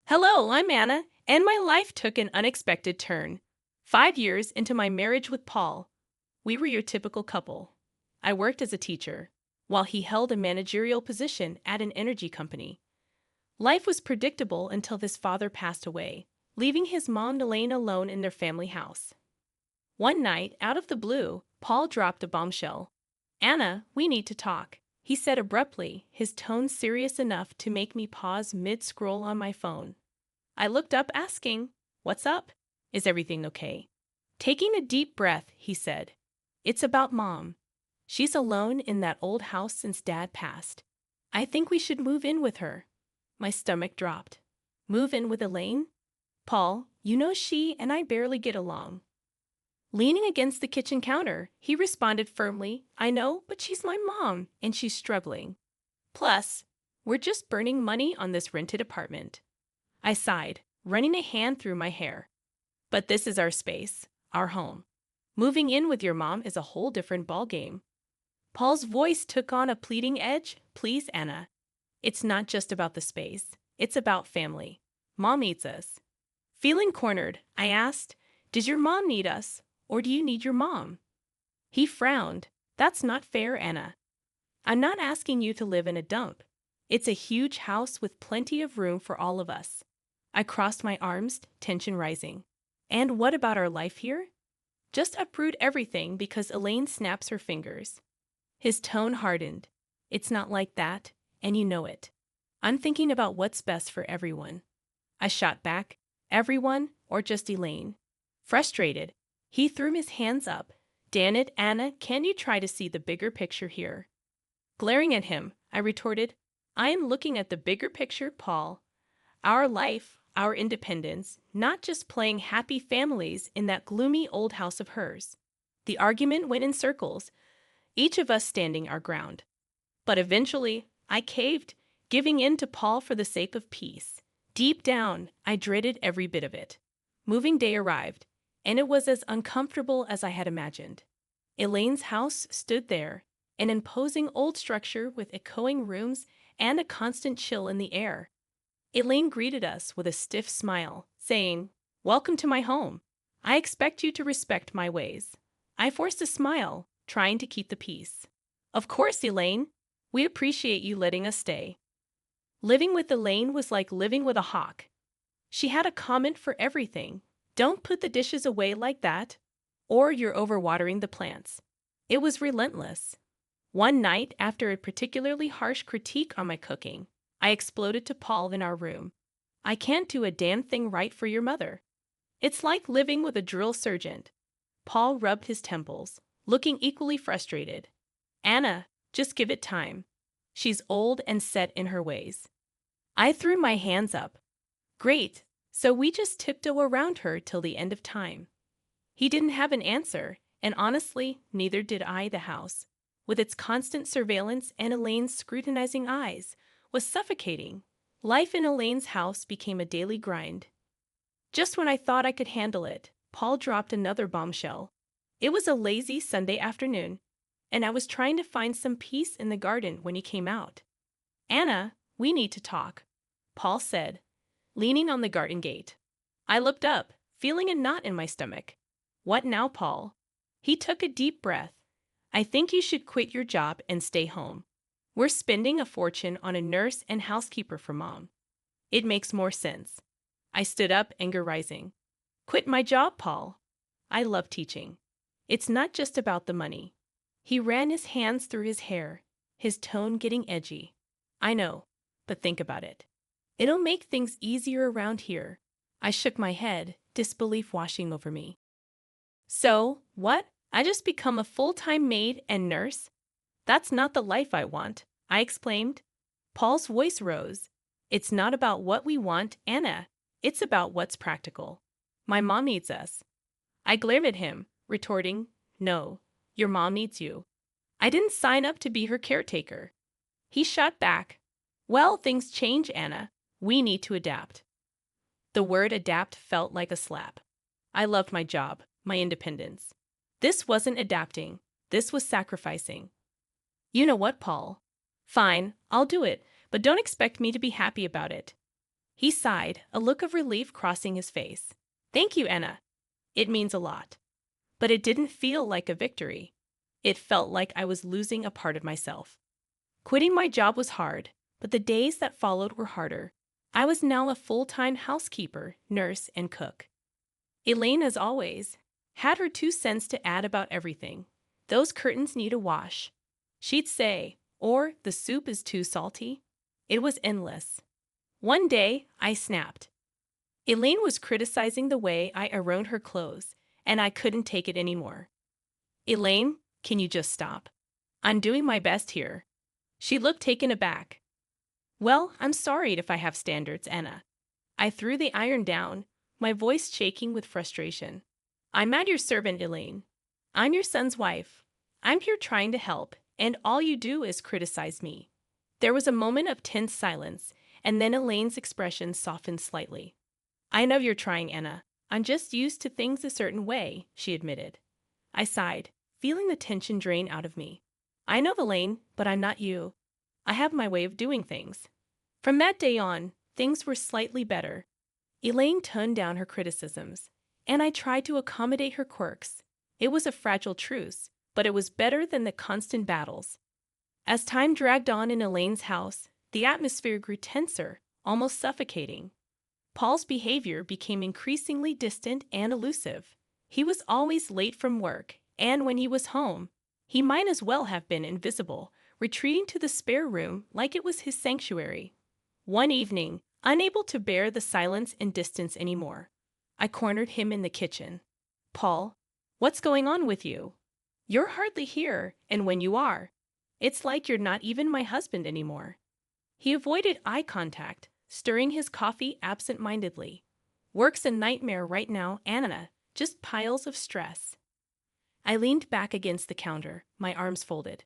Hello, I'm Anna, and my life took an unexpected turn. 5 years into my marriage with Paul, we were your typical couple. I worked as a teacher, while he held a managerial position at an energy company. Life was predictable until this father passed away, leaving his mom Elaine alone in their family house. One night, out of the blue, Paul dropped a bombshell. Anna, we need to talk, he said abruptly, his tone serious enough to make me pause mid-scroll on my phone. I looked up asking, "What's up? Is everything okay?" Taking a deep breath, he said, "It's about Mom. She's alone in that old house since Dad passed. I think we should move in with her." My stomach dropped. Move in with Elaine? Paul, you know she and I barely get along. Leaning against the kitchen counter, he responded firmly, "I know, but she's my mom, and she's struggling. Plus, we're just burning money on this rented apartment." I sighed, running a hand through my hair. "But this is our space, our home. Moving in with your mom is a whole different ballgame." Paul's voice took on a pleading edge. "Please, Anna. It's not just about the space. It's about family. Mom needs us." Feeling cornered, I asked, "Does your mom need us, or do you need your mom?" He frowned. "That's not fair, Anna. I'm not asking you to live in a dump. It's a huge house with plenty of room for all of us." I crossed my arms, tension rising. "And what about our life here?" "Just uproot everything because Elaine snaps her fingers." His tone hardened. "It's not like that, and you know it. I'm thinking about what's best for everyone." I shot back, "Everyone, or just Elaine?" Frustrated, he threw his hands up. "Damn it, Anna, can you try to see the bigger picture here?" Glaring at him, I retorted, "I am looking at the bigger picture, Paul. Our life, our independence, not just playing happy families in that gloomy old house of hers." The argument went in circles, each of us standing our ground. But eventually, I caved, giving in to Paul for the sake of peace. Deep down, I dreaded every bit of it. Moving day arrived, and it was as uncomfortable as I had imagined. Elaine's house stood there, an imposing old structure with echoing rooms and a constant chill in the air. Elaine greeted us with a stiff smile, saying, "Welcome to my home. I expect you to respect my ways." I forced a smile, trying to keep the peace. "Of course, Elaine. We appreciate you letting us stay." Living with Elaine was like living with a hawk. She had a comment for everything. "Don't put the dishes away like that," or "You're overwatering the plants." It was relentless. One night, after a particularly harsh critique on my cooking, I exploded to Paul in our room. "I can't do a damn thing right for your mother. It's like living with a drill sergeant." Paul rubbed his temples, looking equally frustrated. "Anna, just give it time. She's old and set in her ways." I threw my hands up. "Great, so we just tiptoe around her till the end of time." He didn't have an answer, and honestly, neither did I. The house, with its constant surveillance and Elaine's scrutinizing eyes, was suffocating. Life in Elaine's house became a daily grind. Just when I thought I could handle it, Paul dropped another bombshell. It was a lazy Sunday afternoon, and I was trying to find some peace in the garden when he came out. "Anna, we need to talk," Paul said, leaning on the garden gate. I looked up, feeling a knot in my stomach. "What now, Paul?" He took a deep breath. "I think you should quit your job and stay home. We're spending a fortune on a nurse and housekeeper for Mom. It makes more sense." I stood up, anger rising. "Quit my job, Paul. I love teaching. It's not just about the money." He ran his hands through his hair, his tone getting edgy. "I know, but think about it. It'll make things easier around here." I shook my head, disbelief washing over me. "So, what? I just become a full-time maid and nurse? That's not the life I want," I exclaimed. Paul's voice rose. "It's not about what we want, Anna. It's about what's practical. My mom needs us." I glared at him, retorting, "No, your mom needs you. I didn't sign up to be her caretaker." He shot back, "Well, things change, Anna. We need to adapt." The word adapt felt like a slap. I loved my job, my independence. This wasn't adapting. This was sacrificing. "You know what, Paul? Fine, I'll do it, but don't expect me to be happy about it." He sighed, a look of relief crossing his face. Thank you, Anna. It means a lot. But it didn't feel like a victory. It felt like I was losing a part of myself. Quitting my job was hard, but the days that followed were harder. I was now a full-time housekeeper, nurse, and cook. Elaine, as always, had her 2 cents to add about everything. Those curtains need a wash, she'd say, or the soup is too salty. It was endless. One day, I snapped. Elaine was criticizing the way I ironed her clothes, and I couldn't take it anymore. Elaine, can you just stop? I'm doing my best here. She looked taken aback. Well, I'm sorry if I have standards, Anna. I threw the iron down, my voice shaking with frustration. I'm not your servant, Elaine. I'm your son's wife. I'm here trying to help, and all you do is criticize me. There was a moment of tense silence, and then Elaine's expression softened slightly. I know you're trying, Anna. I'm just used to things a certain way, she admitted. I sighed, feeling the tension drain out of me. I know, Elaine, but I'm not you. I have my way of doing things. From that day on, things were slightly better. Elaine toned down her criticisms, and I tried to accommodate her quirks. It was a fragile truce, but it was better than the constant battles. As time dragged on in Elaine's house, the atmosphere grew tenser, almost suffocating. Paul's behavior became increasingly distant and elusive. He was always late from work, and when he was home, he might as well have been invisible, retreating to the spare room like it was his sanctuary. One evening, unable to bear the silence and distance anymore, I cornered him in the kitchen. Paul, what's going on with you? You're hardly here, and when you are, it's like you're not even my husband anymore. He avoided eye contact, stirring his coffee absent-mindedly. Work's a nightmare right now, Anna, just piles of stress. I leaned back against the counter, my arms folded.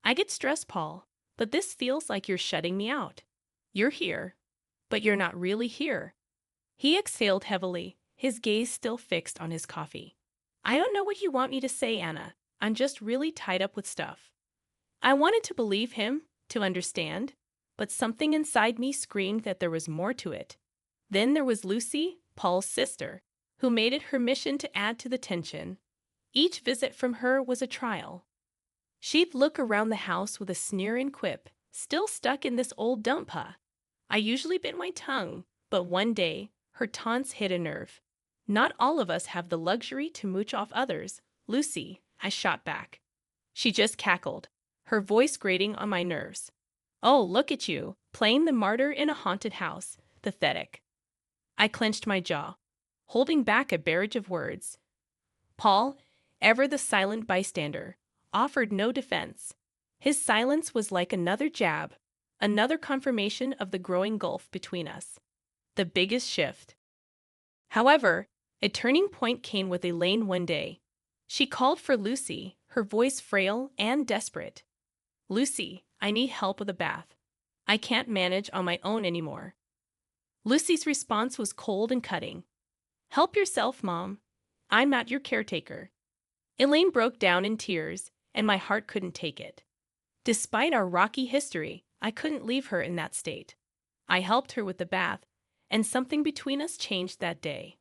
I get stressed, Paul, but this feels like you're shutting me out. You're here, but you're not really here. He exhaled heavily, his gaze still fixed on his coffee. I don't know what you want me to say, Anna. I'm just really tied up with stuff. I wanted to believe him, to understand, but something inside me screamed that there was more to it. Then there was Lucy, Paul's sister, who made it her mission to add to the tension. Each visit from her was a trial. She'd look around the house with a sneer and quip, still stuck in this old dump, huh? I usually bit my tongue, but one day, her taunts hit a nerve. Not all of us have the luxury to mooch off others, Lucy, I shot back. She just cackled, her voice grating on my nerves. Oh, look at you, playing the martyr in a haunted house, pathetic. I clenched my jaw, holding back a barrage of words. Paul, ever the silent bystander, offered no defense. His silence was like another jab, another confirmation of the growing gulf between us. The biggest shift. However, a turning point came with Elaine one day. She called for Lucy, her voice frail and desperate. Lucy, I need help with a bath. I can't manage on my own anymore. Lucy's response was cold and cutting. Help yourself, Mom. I'm not your caretaker. Elaine broke down in tears, and my heart couldn't take it. Despite our rocky history, I couldn't leave her in that state. I helped her with the bath, and something between us changed that day.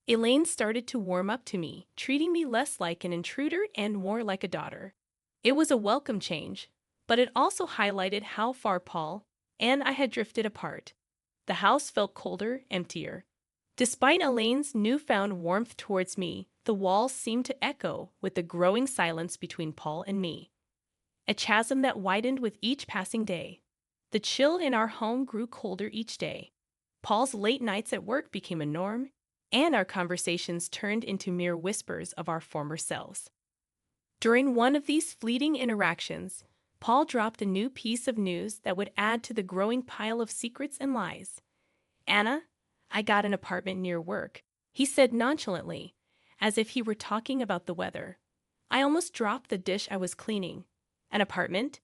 Elaine started to warm up to me, treating me less like an intruder and more like a daughter. It was a welcome change, but it also highlighted how far Paul and I had drifted apart. The house felt colder, emptier. Despite Elaine's newfound warmth towards me, the walls seemed to echo with the growing silence between Paul and me. A chasm that widened with each passing day. The chill in our home grew colder each day. Paul's late nights at work became a norm, and our conversations turned into mere whispers of our former selves. During one of these fleeting interactions, Paul dropped a new piece of news that would add to the growing pile of secrets and lies. Anna, I got an apartment near work, he said nonchalantly, as if he were talking about the weather. I almost dropped the dish I was cleaning. An apartment?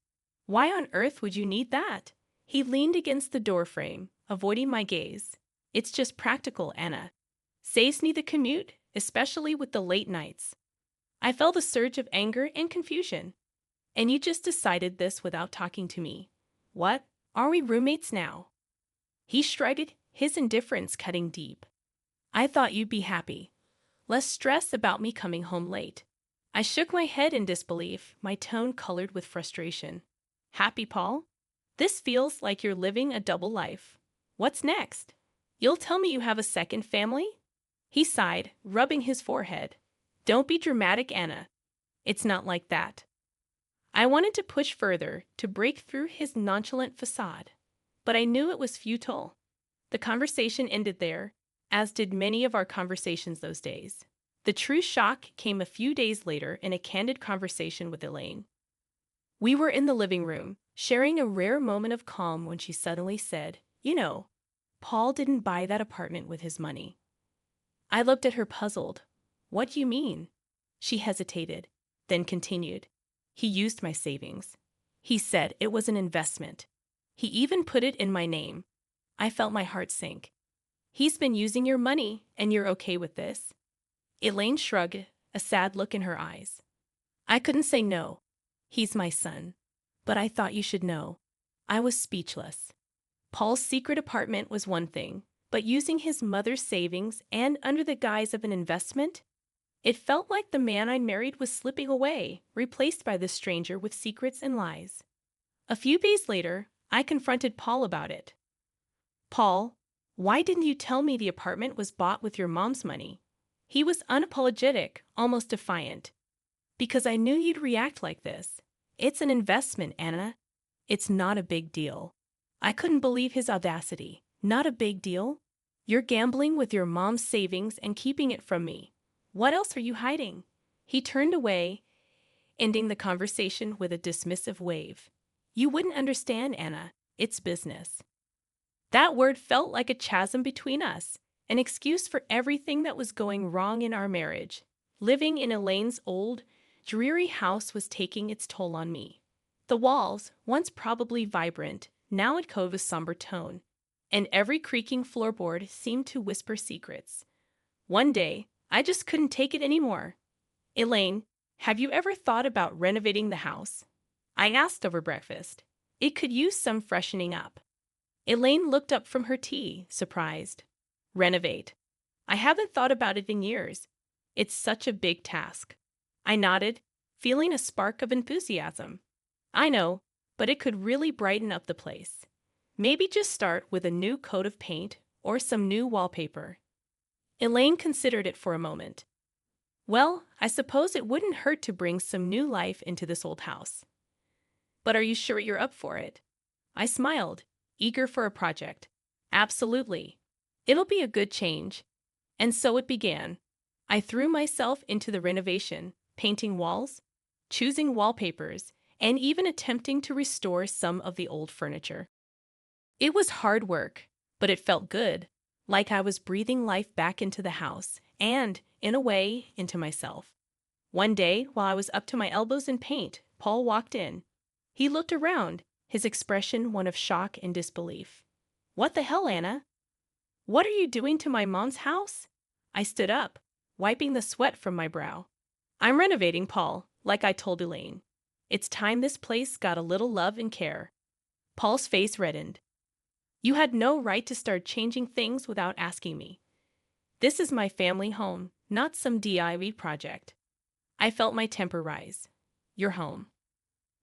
Why on earth would you need that? He leaned against the doorframe, avoiding my gaze. It's just practical, Anna. Saves me the commute, especially with the late nights. I felt a surge of anger and confusion. And you just decided this without talking to me. What? Are we roommates now? He shrugged, his indifference cutting deep. I thought you'd be happy. Less stress about me coming home late. I shook my head in disbelief, my tone colored with frustration. Happy, Paul? This feels like you're living a double life. What's next? You'll tell me you have a second family? He sighed, rubbing his forehead. Don't be dramatic, Anna. It's not like that. I wanted to push further, to break through his nonchalant facade. But I knew it was futile. The conversation ended there, as did many of our conversations those days. The true shock came a few days later in a candid conversation with Elaine. We were in the living room, sharing a rare moment of calm when she suddenly said, "You know, Paul didn't buy that apartment with his money." I looked at her puzzled. "What do you mean?" She hesitated, then continued. "He used my savings. He said it was an investment. He even put it in my name." I felt my heart sink. "He's been using your money, and you're okay with this?" Elaine shrugged, a sad look in her eyes. "I couldn't say no. He's my son. But I thought you should know." I was speechless. Paul's secret apartment was one thing, but using his mother's savings and under the guise of an investment? It felt like the man I married was slipping away, replaced by this stranger with secrets and lies. A few days later, I confronted Paul about it. "Paul, why didn't you tell me the apartment was bought with your mom's money?" He was unapologetic, almost defiant. "Because I knew you'd react like this. It's an investment, Anna. It's not a big deal." I couldn't believe his audacity. Not a big deal? You're gambling with your mom's savings and keeping it from me. What else are you hiding? He turned away, ending the conversation with a dismissive wave. "You wouldn't understand, Anna. It's business." That word felt like a chasm between us, an excuse for everything that was going wrong in our marriage. Living in Elaine's old, dreary house was taking its toll on me. The walls, once probably vibrant, now echoed with somber tone, and every creaking floorboard seemed to whisper secrets. One day, I just couldn't take it anymore. "Elaine, have you ever thought about renovating the house?" I asked over breakfast. It could use some freshening up. Elaine looked up from her tea, surprised. "Renovate? I haven't thought about it in years. It's such a big task." I nodded, feeling a spark of enthusiasm. "I know, but it could really brighten up the place. Maybe just start with a new coat of paint or some new wallpaper." Elaine considered it for a moment. "Well, I suppose it wouldn't hurt to bring some new life into this old house. But are you sure you're up for it?" I smiled, eager for a project. "Absolutely. It'll be a good change." And so it began. I threw myself into the renovation, painting walls, choosing wallpapers, and even attempting to restore some of the old furniture. It was hard work, but it felt good, like I was breathing life back into the house and, in a way, into myself. One day, while I was up to my elbows in paint, Paul walked in. He looked around, his expression one of shock and disbelief. "What the hell, Anna? What are you doing to my mom's house?" I stood up, wiping the sweat from my brow. "I'm renovating, Paul, like I told Elaine. It's time this place got a little love and care." Paul's face reddened. "You had no right to start changing things without asking me. This is my family home, not some DIY project." I felt my temper rise. "Your home.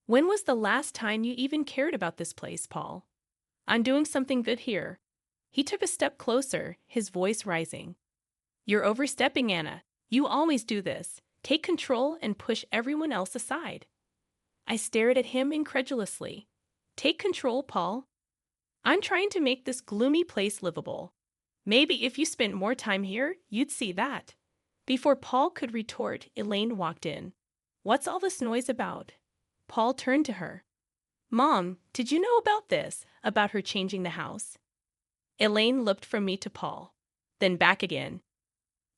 When was the last time you even cared about this place, Paul? I'm doing something good here." He took a step closer, his voice rising. "You're overstepping, Anna. You always do this. Take control and push everyone else aside." I stared at him incredulously. "Take control, Paul? I'm trying to make this gloomy place livable. Maybe if you spent more time here, you'd see that." Before Paul could retort, Elaine walked in. "What's all this noise about?" Paul turned to her. "Mom, did you know about this, about her changing the house?" Elaine looked from me to Paul, then back again.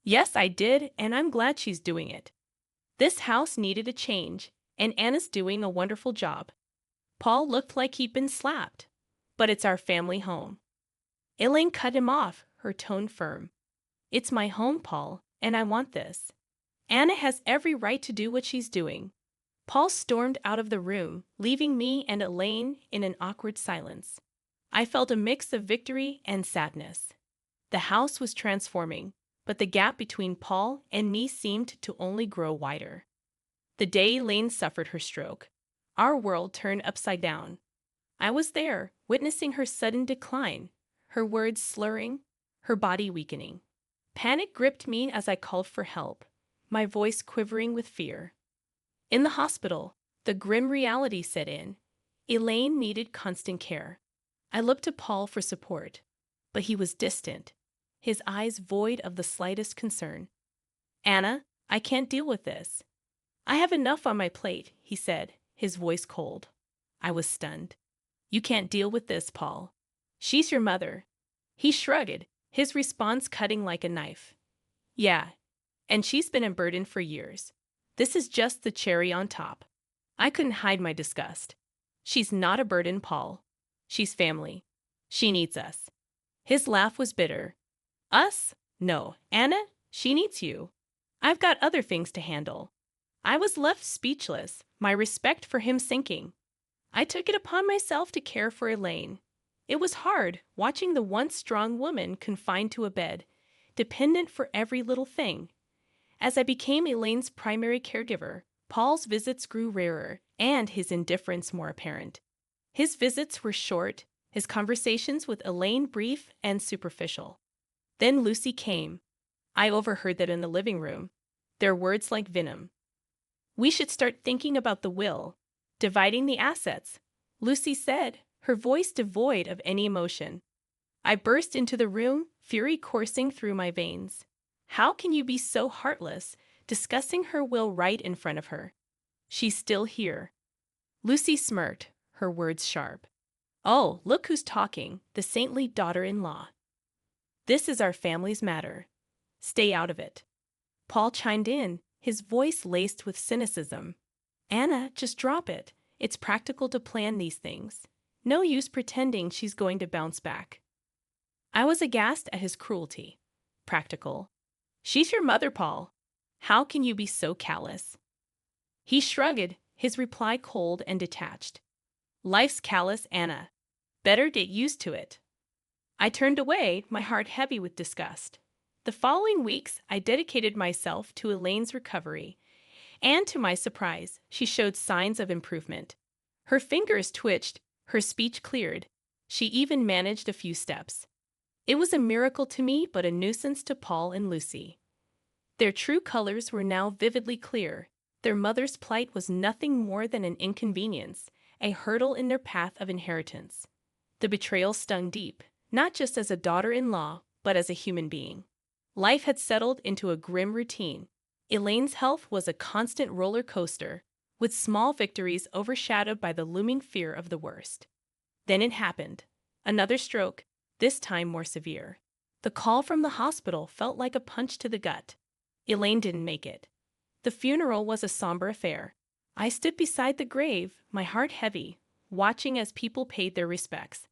"Yes, I did, and I'm glad she's doing it. This house needed a change, and Anna's doing a wonderful job." Paul looked like he'd been slapped. "But it's our family home." Elaine cut him off, her tone firm. "It's my home, Paul, and I want this. Anna has every right to do what she's doing." Paul stormed out of the room, leaving me and Elaine in an awkward silence. I felt a mix of victory and sadness. The house was transforming, but the gap between Paul and me seemed to only grow wider. The day Elaine suffered her stroke, our world turned upside down. I was there, witnessing her sudden decline, her words slurring, her body weakening. Panic gripped me as I called for help, my voice quivering with fear. In the hospital, the grim reality set in. Elaine needed constant care. I looked to Paul for support, but he was distant, his eyes void of the slightest concern. "Anna, I can't deal with this. I have enough on my plate," he said, his voice cold. I was stunned. "You can't deal with this, Paul. She's your mother." He shrugged, his response cutting like a knife. "Yeah, and she's been a burden for years. This is just the cherry on top." I couldn't hide my disgust. "She's not a burden, Paul. She's family. She needs us." His laugh was bitter. "Us? No, Anna, she needs you. I've got other things to handle." I was left speechless, my respect for him sinking. I took it upon myself to care for Elaine. It was hard, watching the once strong woman confined to a bed, dependent for every little thing. As I became Elaine's primary caregiver, Paul's visits grew rarer, and his indifference more apparent. His visits were short, his conversations with Elaine brief and superficial. Then Lucy came. I overheard that in the living room. Their words like venom. "We should start thinking about the will, dividing the assets," Lucy said, her voice devoid of any emotion. I burst into the room, fury coursing through my veins. "How can you be so heartless, discussing her will right in front of her? She's still here." Lucy smirked, her words sharp. "Oh, look who's talking, the saintly daughter-in-law. This is our family's matter. Stay out of it." Paul chimed in, his voice laced with cynicism. "Anna, just drop it. It's practical to plan these things. No use pretending she's going to bounce back." I was aghast at his cruelty. Practical. "She's your mother, Paul. How can you be so callous?" He shrugged, his reply cold and detached. "Life's callous, Anna. Better get used to it." I turned away, my heart heavy with disgust. The following weeks, I dedicated myself to Elaine's recovery, and to my surprise, she showed signs of improvement. Her fingers twitched, her speech cleared. She even managed a few steps. It was a miracle to me, but a nuisance to Paul and Lucy. Their true colors were now vividly clear. Their mother's plight was nothing more than an inconvenience, a hurdle in their path of inheritance. The betrayal stung deep, not just as a daughter-in-law, but as a human being. Life had settled into a grim routine. Elaine's health was a constant roller coaster, with small victories overshadowed by the looming fear of the worst. Then it happened. Another stroke, this time more severe. The call from the hospital felt like a punch to the gut. Elaine didn't make it. The funeral was a somber affair. I stood beside the grave, my heart heavy, watching as people paid their respects.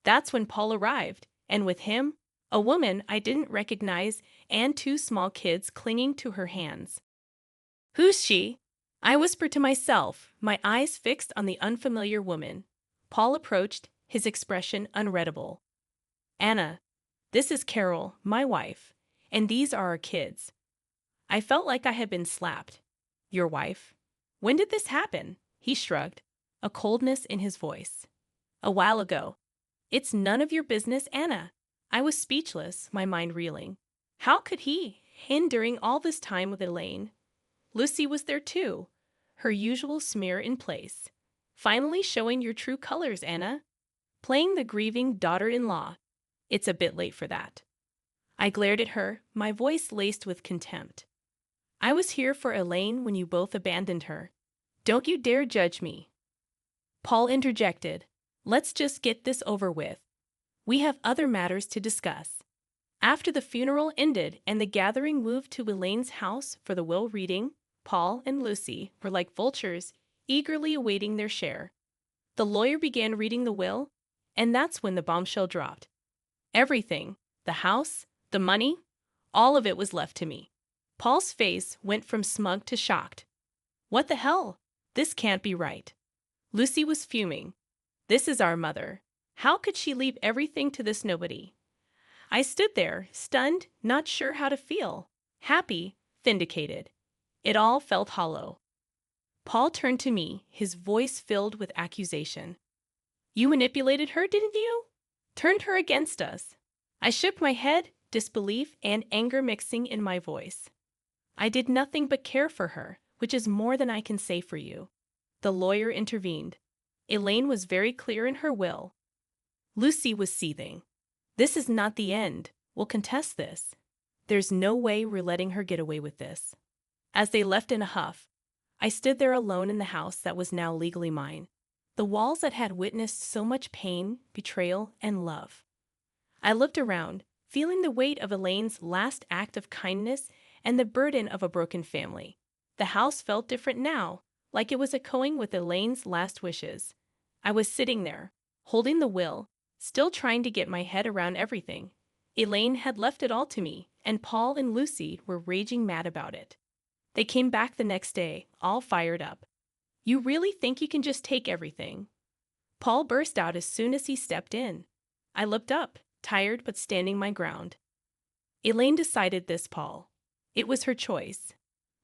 That's when Paul arrived, and with him, a woman I didn't recognize and two small kids clinging to her hands. "Who's she?" I whispered to myself, my eyes fixed on the unfamiliar woman. Paul approached, his expression unreadable. "Anna, this is Carol, my wife, and these are our kids." I felt like I had been slapped. "Your wife? When did this happen?" He shrugged, a coldness in his voice. "A while ago." "It's none of your business, Anna." I was speechless, my mind reeling. How could he, during all this time with Elaine? Lucy was there too, her usual smear in place. "Finally showing your true colors, Anna. Playing the grieving daughter-in-law. It's a bit late for that." I glared at her, my voice laced with contempt. "I was here for Elaine when you both abandoned her. Don't you dare judge me." Paul interjected. "Let's just get this over with. We have other matters to discuss." After the funeral ended and the gathering moved to Elaine's house for the will reading, Paul and Lucy were like vultures, eagerly awaiting their share. The lawyer began reading the will, and that's when the bombshell dropped. Everything, the house, the money, all of it was left to me. Paul's face went from smug to shocked. "What the hell? This can't be right." Lucy was fuming. "This is our mother. How could she leave everything to this nobody? I stood there, stunned, not sure how to feel. Happy, vindicated. It all felt hollow. Paul turned to me, his voice filled with accusation. You manipulated her, didn't you? Turned her against us. I shook my head, disbelief and anger mixing in my voice. I did nothing but care for her, which is more than I can say for you. The lawyer intervened. Elaine was very clear in her will. Lucy was seething. This is not the end. We'll contest this. There's no way we're letting her get away with this. As they left in a huff, I stood there alone in the house that was now legally mine. The walls that had witnessed so much pain, betrayal, and love. I looked around, feeling the weight of Elaine's last act of kindness and the burden of a broken family. The house felt different now, like it was echoing with Elaine's last wishes. I was sitting there, holding the will, still trying to get my head around everything. Elaine had left it all to me, and Paul and Lucy were raging mad about it. They came back the next day, all fired up. You really think you can just take everything? Paul burst out as soon as he stepped in. I looked up, tired but standing my ground. Elaine decided this, Paul. It was her choice.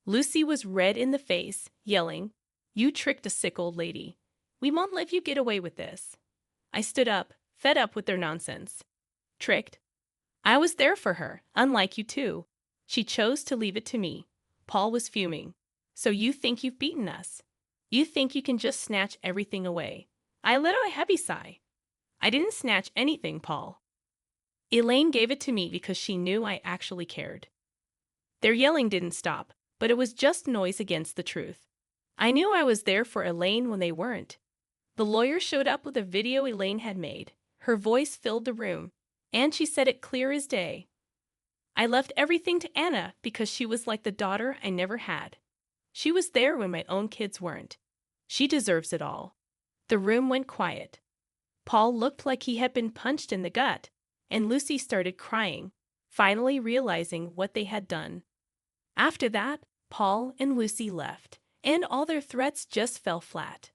Lucy was red in the face, yelling, You tricked a sick old lady. We won't let you get away with this. I stood up, fed up with their nonsense. Tricked? I was there for her, unlike you two. She chose to leave it to me. Paul was fuming. So you think you've beaten us? You think you can just snatch everything away? I let out a heavy sigh. I didn't snatch anything, Paul. Elaine gave it to me because she knew I actually cared. Their yelling didn't stop, but it was just noise against the truth. I knew I was there for Elaine when they weren't. The lawyer showed up with a video Elaine had made. Her voice filled the room, and she said it clear as day. I left everything to Anna because she was like the daughter I never had. She was there when my own kids weren't. She deserves it all. The room went quiet. Paul looked like he had been punched in the gut, and Lucy started crying, finally realizing what they had done. After that, Paul and Lucy left, and all their threats just fell flat.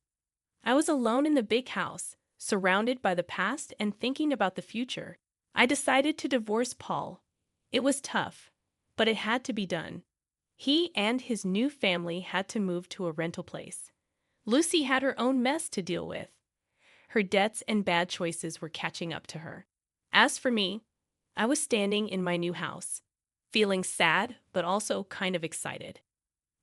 I was alone in the big house, surrounded by the past and thinking about the future. I decided to divorce Paul. It was tough, but it had to be done. He and his new family had to move to a rental place. Lucy had her own mess to deal with. Her debts and bad choices were catching up to her. As for me, I was standing in my new house, feeling sad but also kind of excited.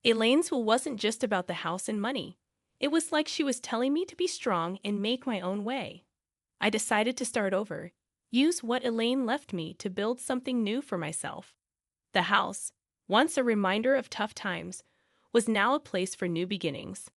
Elaine's will wasn't just about the house and money. It was like she was telling me to be strong and make my own way. I decided to start over, use what Elaine left me to build something new for myself. The house, once a reminder of tough times, was now a place for new beginnings.